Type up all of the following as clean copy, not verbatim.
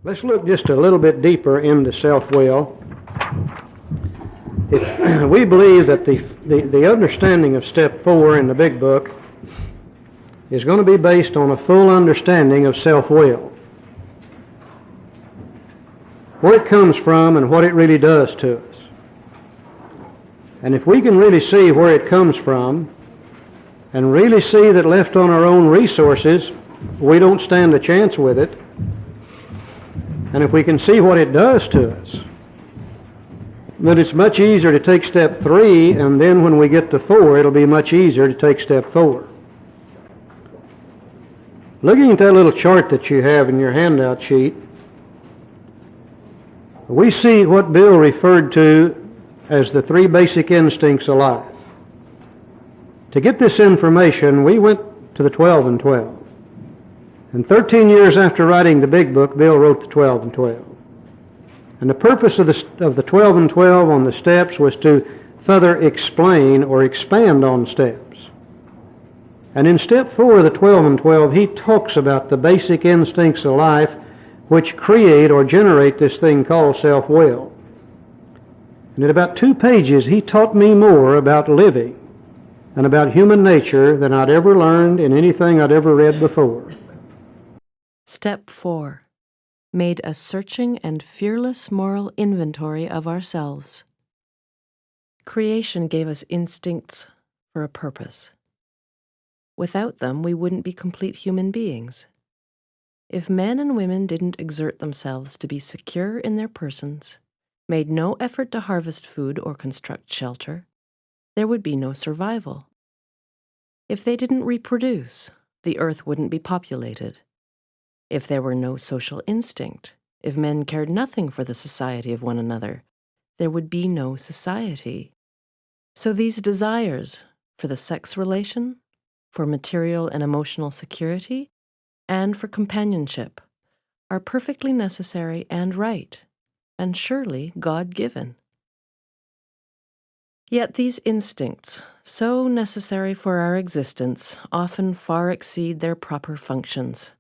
Let's look just a little bit deeper into self-will. We believe that the understanding of step 4 in the big book is going to be based on a full understanding of self-will, where it comes from and what it really does to us. And if we can really see where it comes from and really see that left on our own resources, we don't stand a chance with it, and if we can see what it does to us, then it's much easier to take step 3, and then when we get to 4, it'll be much easier to take step 4. Looking at that little chart that you have in your handout sheet, we see what Bill referred to as the 3 basic instincts of life. To get this information, we went to the 12 and 12. And 13 years after writing the big book, Bill wrote the 12 and 12. And the purpose of the 12 and 12 on the steps was to further explain or expand on steps. And in step 4 of the 12 and 12, he talks about the basic instincts of life which create or generate this thing called self-will. And in about 2 pages, he taught me more about living and about human nature than I'd ever learned in anything I'd ever read before. Step 4. Made a searching and fearless moral inventory of ourselves. Creation gave us instincts for a purpose. Without them, we wouldn't be complete human beings. If men and women didn't exert themselves to be secure in their persons, made no effort to harvest food or construct shelter, there would be no survival. If they didn't reproduce, the earth wouldn't be populated. If there were no social instinct, if men cared nothing for the society of one another, there would be no society. So these desires for the sex relation, for material and emotional security, and for companionship are perfectly necessary and right, and surely God-given. Yet these instincts, so necessary for our existence, often far exceed their proper functions.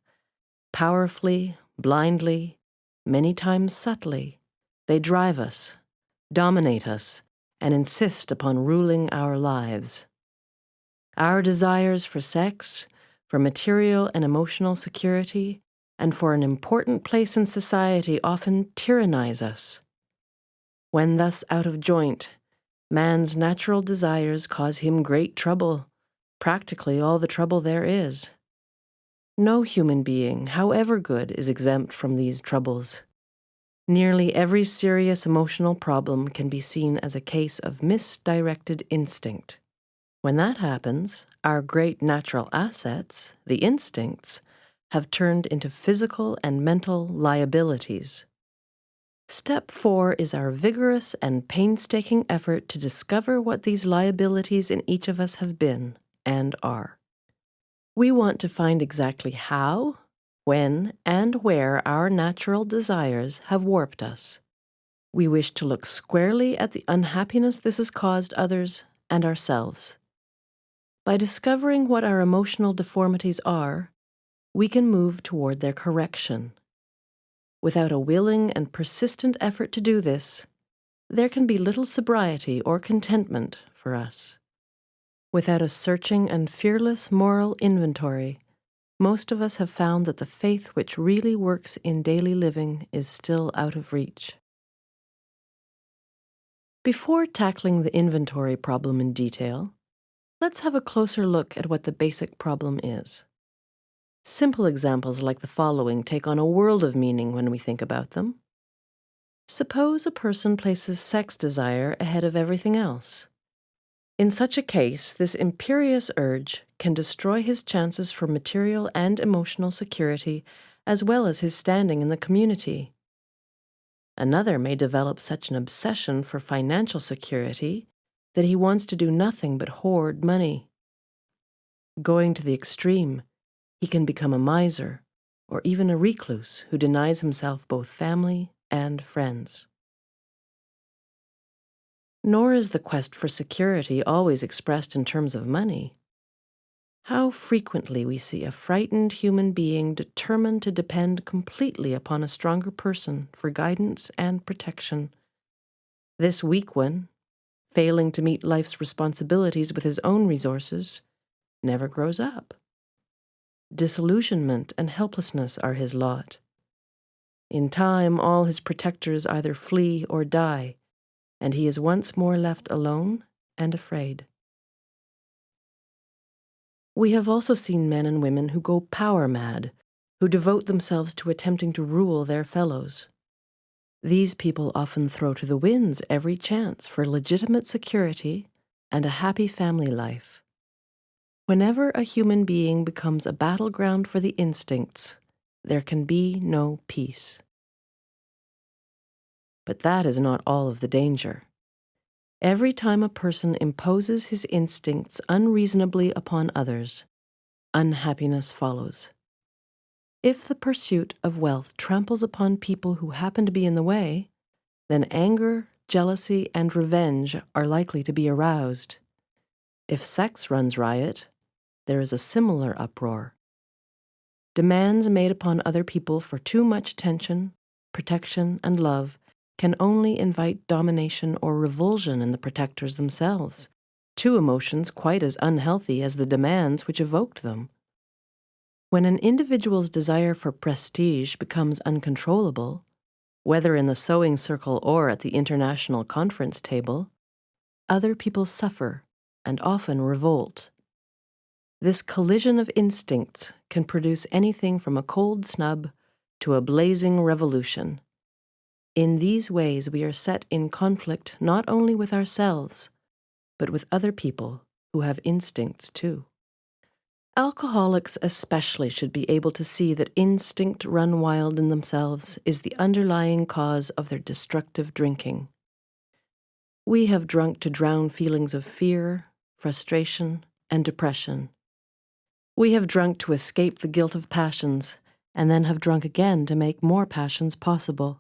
Powerfully, blindly, many times subtly, they drive us, dominate us, and insist upon ruling our lives. Our desires for sex, for material and emotional security, and for an important place in society often tyrannize us. When thus out of joint, man's natural desires cause him great trouble, practically all the trouble there is. No human being, however good, is exempt from these troubles. Nearly every serious emotional problem can be seen as a case of misdirected instinct. When that happens, our great natural assets, the instincts, have turned into physical and mental liabilities. Step 4 is our vigorous and painstaking effort to discover what these liabilities in each of us have been and are. We want to find exactly how, when, and where our natural desires have warped us. We wish to look squarely at the unhappiness this has caused others and ourselves. By discovering what our emotional deformities are, we can move toward their correction. Without a willing and persistent effort to do this, there can be little sobriety or contentment for us. Without a searching and fearless moral inventory, most of us have found that the faith which really works in daily living is still out of reach. Before tackling the inventory problem in detail, let's have a closer look at what the basic problem is. Simple examples like the following take on a world of meaning when we think about them. Suppose a person places sex desire ahead of everything else. In such a case, this imperious urge can destroy his chances for material and emotional security, as well as his standing in the community. Another may develop such an obsession for financial security that he wants to do nothing but hoard money. Going to the extreme, he can become a miser, or even a recluse who denies himself both family and friends. Nor is the quest for security always expressed in terms of money. How frequently we see a frightened human being determined to depend completely upon a stronger person for guidance and protection. This weak one, failing to meet life's responsibilities with his own resources, never grows up. Disillusionment and helplessness are his lot. In time, all his protectors either flee or die, and he is once more left alone and afraid. We have also seen men and women who go power mad, who devote themselves to attempting to rule their fellows. These people often throw to the winds every chance for legitimate security and a happy family life. Whenever a human being becomes a battleground for the instincts, there can be no peace. But that is not all of the danger. Every time a person imposes his instincts unreasonably upon others, unhappiness follows. If the pursuit of wealth tramples upon people who happen to be in the way, then anger, jealousy, and revenge are likely to be aroused. If sex runs riot, there is a similar uproar. Demands made upon other people for too much attention, protection, and love can only invite domination or revulsion in the protectors themselves, two emotions quite as unhealthy as the demands which evoked them. When an individual's desire for prestige becomes uncontrollable, whether in the sewing circle or at the international conference table, other people suffer and often revolt. This collision of instincts can produce anything from a cold snub to a blazing revolution. In these ways, we are set in conflict not only with ourselves, but with other people who have instincts too. Alcoholics especially should be able to see that instinct run wild in themselves is the underlying cause of their destructive drinking. We have drunk to drown feelings of fear, frustration, and depression. We have drunk to escape the guilt of passions, and then have drunk again to make more passions possible.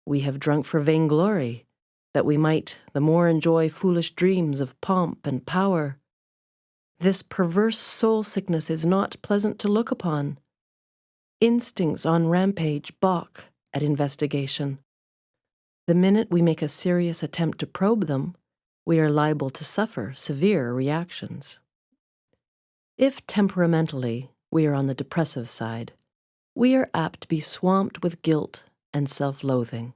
We have drunk for vainglory, that we might the more enjoy foolish dreams of pomp and power. This perverse soul sickness is not pleasant to look upon. Instincts on rampage balk at investigation. The minute we make a serious attempt to probe them, we are liable to suffer severe reactions. If temperamentally we are on the depressive side, we are apt to be swamped with guilt and self-loathing.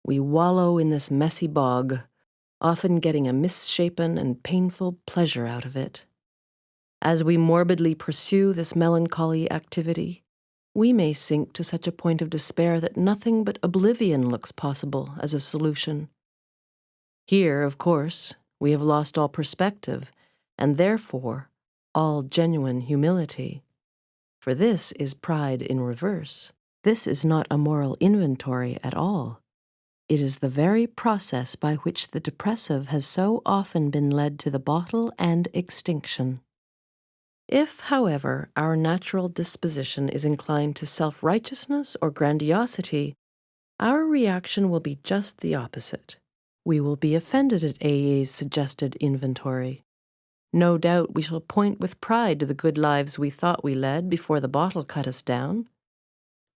We wallow in this messy bog, often getting a misshapen and painful pleasure out of it. As we morbidly pursue this melancholy activity, we may sink to such a point of despair that nothing but oblivion looks possible as a solution. Here, of course, we have lost all perspective, and therefore all genuine humility. For this is pride in reverse. This is not a moral inventory at all. It is the very process by which the depressive has so often been led to the bottle and extinction. If, however, our natural disposition is inclined to self-righteousness or grandiosity, our reaction will be just the opposite. We will be offended at AA's suggested inventory. No doubt we shall point with pride to the good lives we thought we led before the bottle cut us down.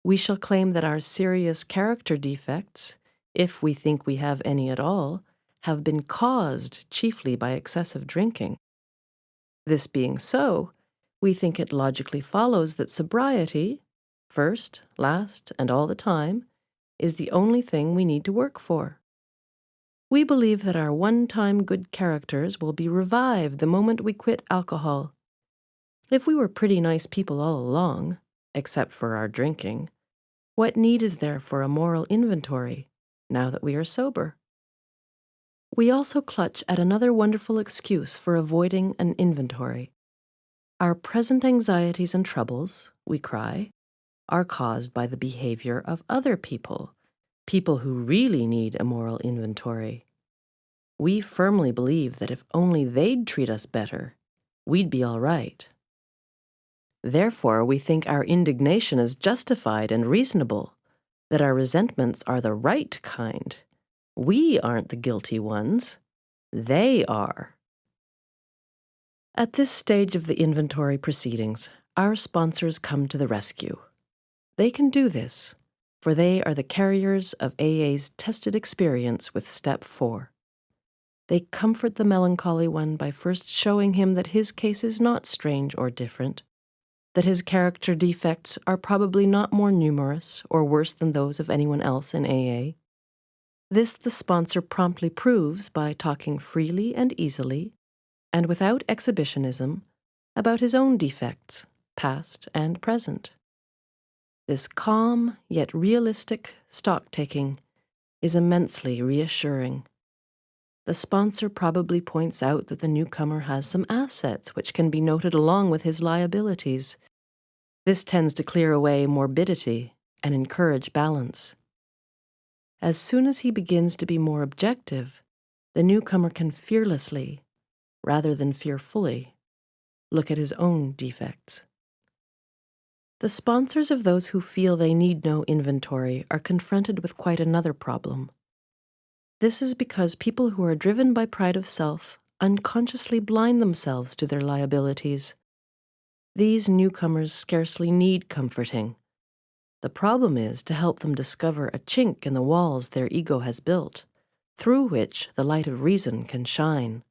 We shall claim that our serious character defects, if we think we have any at all, have been caused chiefly by excessive drinking. This being so, we think it logically follows that sobriety, first, last, and all the time, is the only thing we need to work for. We believe that our one-time good characters will be revived the moment we quit alcohol. If we were pretty nice people all along, except for our drinking, what need is there for a moral inventory, now that we are sober? We also clutch at another wonderful excuse for avoiding an inventory. Our present anxieties and troubles, we cry, are caused by the behavior of other people, people who really need a moral inventory. We firmly believe that if only they'd treat us better, we'd be all right. Therefore, we think our indignation is justified and reasonable, that our resentments are the right kind. We aren't the guilty ones. They are. At this stage of the inventory proceedings, our sponsors come to the rescue. They can do this, for they are the carriers of AA's tested experience with Step 4. They comfort the melancholy one by first showing him that his case is not strange or different, that his character defects are probably not more numerous or worse than those of anyone else in AA. This the sponsor promptly proves by talking freely and easily, and without exhibitionism, about his own defects, past and present. This calm yet realistic stock-taking is immensely reassuring. The sponsor probably points out that the newcomer has some assets which can be noted along with his liabilities. This tends to clear away morbidity and encourage balance. As soon as he begins to be more objective, the newcomer can fearlessly, rather than fearfully, look at his own defects. The sponsors of those who feel they need no inventory are confronted with quite another problem. This is because people who are driven by pride of self unconsciously blind themselves to their liabilities. These newcomers scarcely need comforting. The problem is to help them discover a chink in the walls their ego has built, through which the light of reason can shine.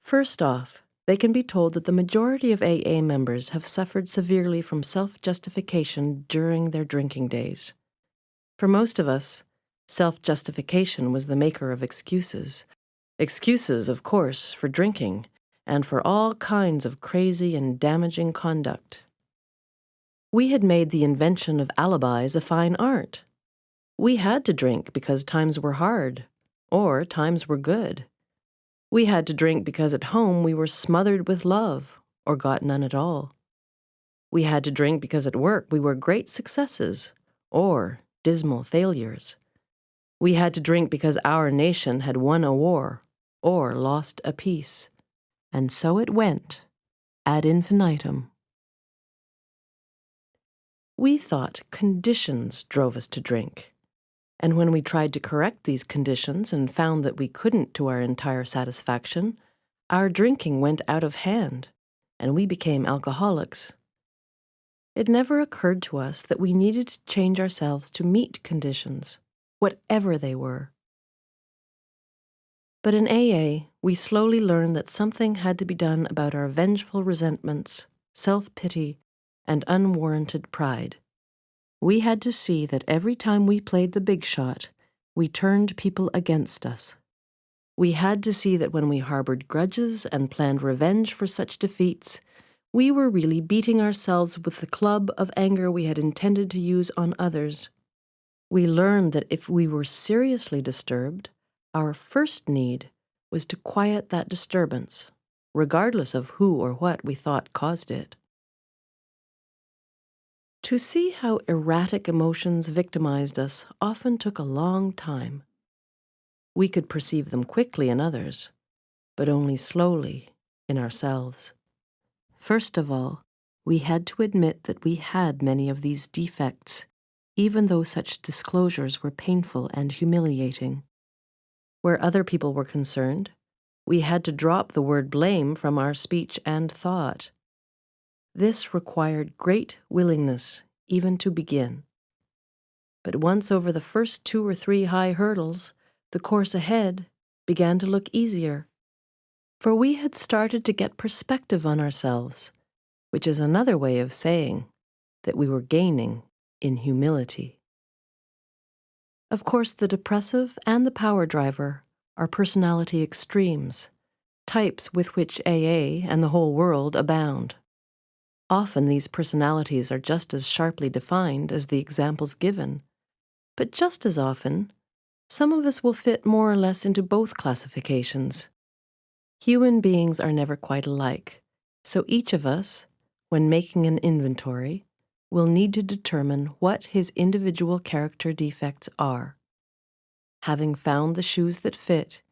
First off, they can be told that the majority of AA members have suffered severely from self-justification during their drinking days. For most of us, self-justification was the maker of excuses. Excuses, of course, for drinking, and for all kinds of crazy and damaging conduct. We had made the invention of alibis a fine art. We had to drink because times were hard, or times were good. We had to drink because at home we were smothered with love, or got none at all. We had to drink because at work we were great successes, or dismal failures. We had to drink because our nation had won a war, or lost a peace. And so it went, ad infinitum. We thought conditions drove us to drink, and when we tried to correct these conditions and found that we couldn't to our entire satisfaction, our drinking went out of hand, and we became alcoholics. It never occurred to us that we needed to change ourselves to meet conditions, whatever they were. But in AA, we slowly learned that something had to be done about our vengeful resentments, self-pity, and unwarranted pride. We had to see that every time we played the big shot, we turned people against us. We had to see that when we harbored grudges and planned revenge for such defeats, we were really beating ourselves with the club of anger we had intended to use on others. We learned that if we were seriously disturbed, our first need was to quiet that disturbance, regardless of who or what we thought caused it. To see how erratic emotions victimized us often took a long time. We could perceive them quickly in others, but only slowly in ourselves. First of all, we had to admit that we had many of these defects, even though such disclosures were painful and humiliating. Where other people were concerned, we had to drop the word blame from our speech and thought. This required great willingness, even to begin. But once over the first 2 or 3 high hurdles, the course ahead began to look easier. For we had started to get perspective on ourselves, which is another way of saying that we were gaining in humility. Of course, the depressive and the power driver are personality extremes, types with which AA and the whole world abound. Often these personalities are just as sharply defined as the examples given, but just as often, some of us will fit more or less into both classifications. Human beings are never quite alike, so each of us, when making an inventory, will need to determine what his individual character defects are. Having found the shoes that fit,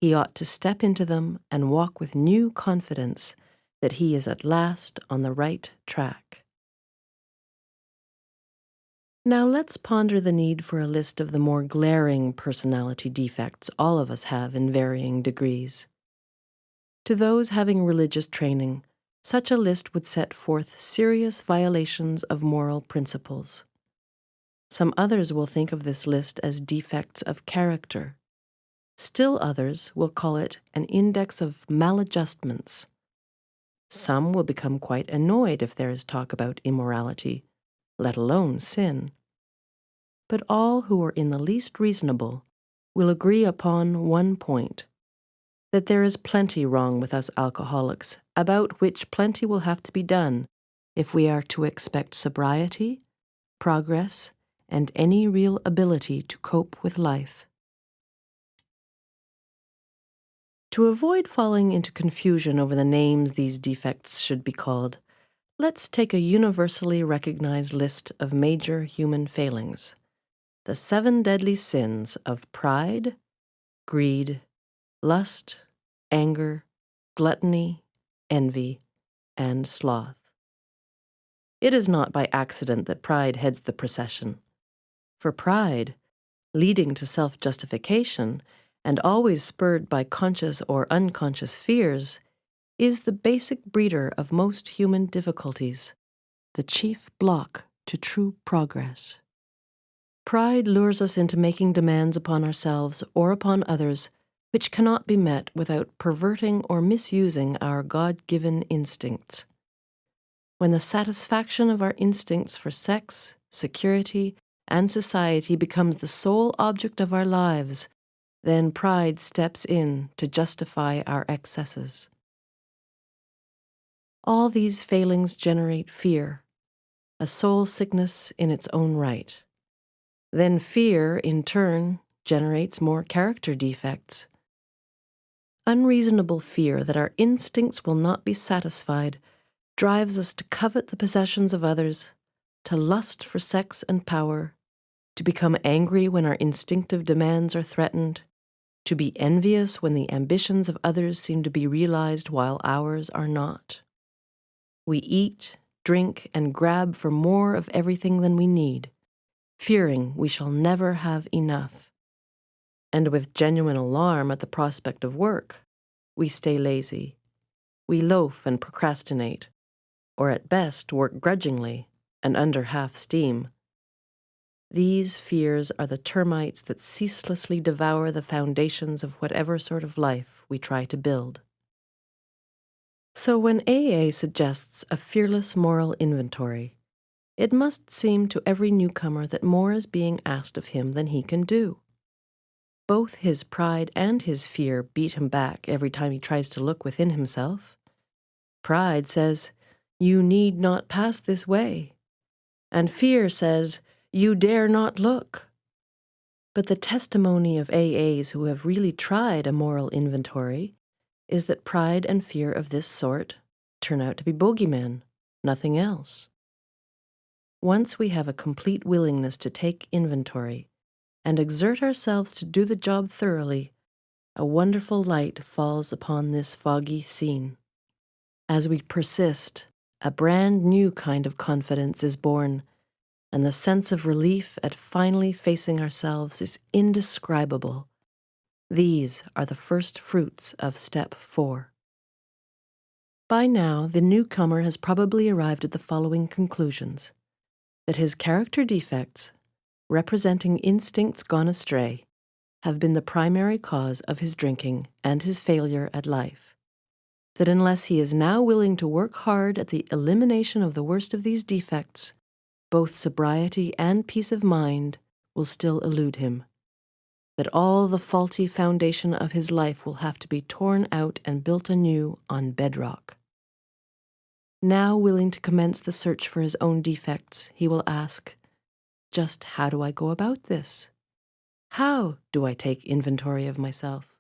he ought to step into them and walk with new confidence that he is at last on the right track. Now let's ponder the need for a list of the more glaring personality defects all of us have in varying degrees. To those having religious training, such a list would set forth serious violations of moral principles. Some others will think of this list as defects of character. Still others will call it an index of maladjustments. Some will become quite annoyed if there is talk about immorality, let alone sin. But all who are in the least reasonable will agree upon one point, that there is plenty wrong with us alcoholics, about which plenty will have to be done if we are to expect sobriety, progress, and any real ability to cope with life. To avoid falling into confusion over the names these defects should be called, let's take a universally recognized list of major human failings. The 7 deadly sins of pride, greed, lust, anger, gluttony, envy, and sloth. It is not by accident that pride heads the procession. For pride, leading to self-justification and always spurred by conscious or unconscious fears, is the basic breeder of most human difficulties, the chief block to true progress. Pride lures us into making demands upon ourselves or upon others which cannot be met without perverting or misusing our God-given instincts. When the satisfaction of our instincts for sex, security, and society becomes the sole object of our lives, then pride steps in to justify our excesses. All these failings generate fear, a soul sickness in its own right. Then fear, in turn, generates more character defects. Unreasonable fear that our instincts will not be satisfied drives us to covet the possessions of others, to lust for sex and power, to become angry when our instinctive demands are threatened, to be envious when the ambitions of others seem to be realized while ours are not. We eat, drink, and grab for more of everything than we need, fearing we shall never have enough. And with genuine alarm at the prospect of work, we stay lazy. We loaf and procrastinate, or at best work grudgingly and under half steam. These fears are the termites that ceaselessly devour the foundations of whatever sort of life we try to build. So when AA suggests a fearless moral inventory, it must seem to every newcomer that more is being asked of him than he can do. Both his pride and his fear beat him back every time he tries to look within himself. Pride says, "You need not pass this way," and fear says, "You dare not look." But the testimony of AAs who have really tried a moral inventory is that pride and fear of this sort turn out to be bogeymen, nothing else. Once we have a complete willingness to take inventory and exert ourselves to do the job thoroughly, a wonderful light falls upon this foggy scene. As we persist, a brand new kind of confidence is born, and the sense of relief at finally facing ourselves is indescribable. These are the first fruits of Step 4. By now, the newcomer has probably arrived at the following conclusions: that his character defects, representing instincts gone astray, have been the primary cause of his drinking and his failure at life; that unless he is now willing to work hard at the elimination of the worst of these defects, both sobriety and peace of mind will still elude him; that all the faulty foundation of his life will have to be torn out and built anew on bedrock. Now willing to commence the search for his own defects, he will ask, just how do I go about this? How do I take inventory of myself?